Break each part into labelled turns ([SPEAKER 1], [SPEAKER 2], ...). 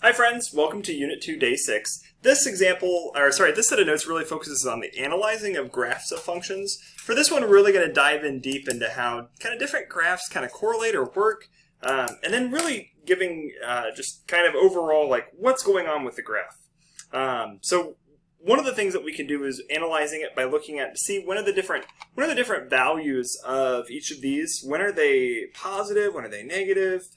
[SPEAKER 1] Hi friends, welcome to Unit 2, Day 6. This set of notes really focuses on the analyzing of graphs of functions. For this one, we're really going to dive in deep into how kind of different graphs kind of correlate or work, and then really giving just kind of overall like what's going on with the graph. So one of the things that we can do is analyzing it by looking at to see when are the different values of each of these. When are they positive? When are they negative?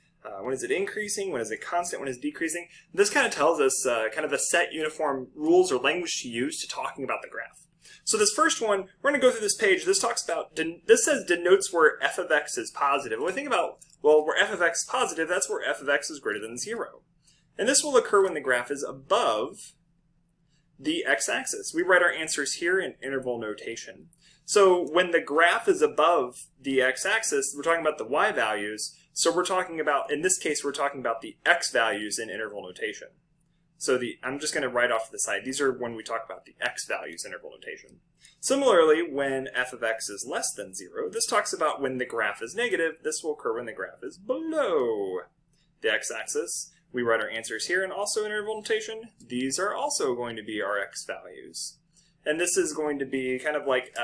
[SPEAKER 1] When is it increasing? When is it constant? When is it decreasing? This kind of tells us kind of a set uniform rules or language to use to talking about the graph. So this first one, we're going to go through this page. This talks about, this says denotes where f of x is positive. When we think about, well, where f of x is positive, that's where f of x is greater than 0. And this will occur when the graph is above the x-axis. We write our answers here in interval notation. So when the graph is above the x-axis, we're talking about the y values. So we're talking about, in this case, we're talking about the x values in interval notation. So I'm just going to write off to the side. These are when we talk about the x values in interval notation. Similarly, when f of x is less than 0, this talks about when the graph is negative. This will occur when the graph is below the x-axis. We write our answers here, and also in interval notation, these are also going to be our x values. And this is going to be kind of like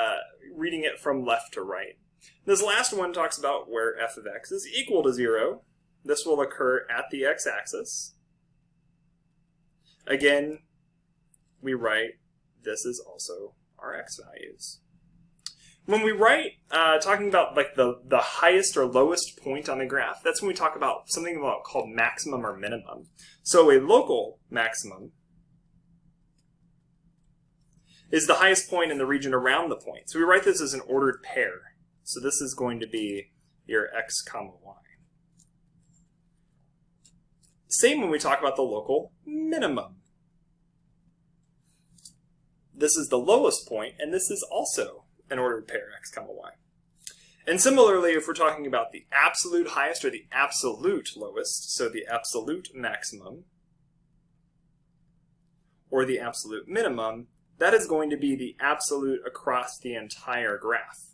[SPEAKER 1] reading it from left to right. This last one talks about where f of x is equal to 0. This will occur at the x-axis. Again, we write this is also our x values. When we write, talking about like the highest or lowest point on the graph, that's when we talk about something called maximum or minimum. So a local maximum is the highest point in the region around the point. So we write this as an ordered pair. So this is going to be your x comma y. Same when we talk about the local minimum. This is the lowest point, and this is also an ordered pair, x comma y. And similarly, if we're talking about the absolute highest or the absolute lowest, so the absolute maximum or the absolute minimum, that is going to be the absolute across the entire graph.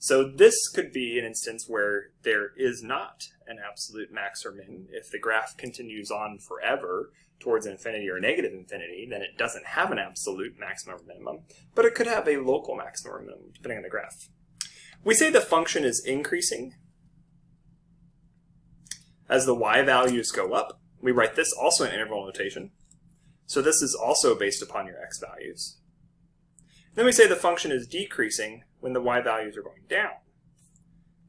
[SPEAKER 1] So this could be an instance where there is not an absolute max or min. If the graph continues on forever towards infinity or negative infinity, then it doesn't have an absolute maximum or minimum, but it could have a local maximum or minimum, depending on the graph. We say the function is increasing as the y values go up. We write this also in interval notation. So this is also based upon your x values. Then we say the function is decreasing when the y values are going down.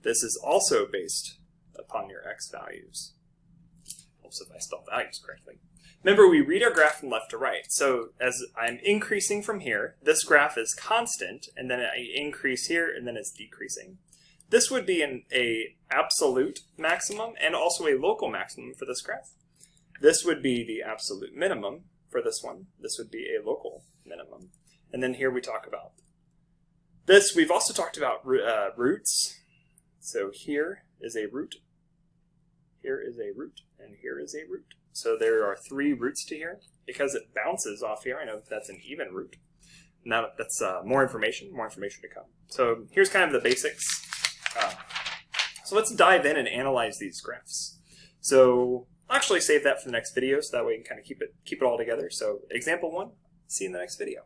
[SPEAKER 1] This is also based upon your x values. Helps if I spell values correctly. Remember, we read our graph from left to right. So as I'm increasing from here, this graph is constant, and then I increase here, and then it's decreasing. This would be an absolute maximum and also a local maximum for this graph. This would be the absolute minimum for this one. This would be a local minimum. And then here we talk about this. We've also talked about roots. So here is a root, here is a root, and here is a root. So there are 3 roots to here. Because it bounces off here, I know that's an even root. Now that's more information to come. So here's kind of the basics. So let's dive in and analyze these graphs. So I'll actually save that for the next video, so that way we can kind of keep it all together. So example 1, see you in the next video.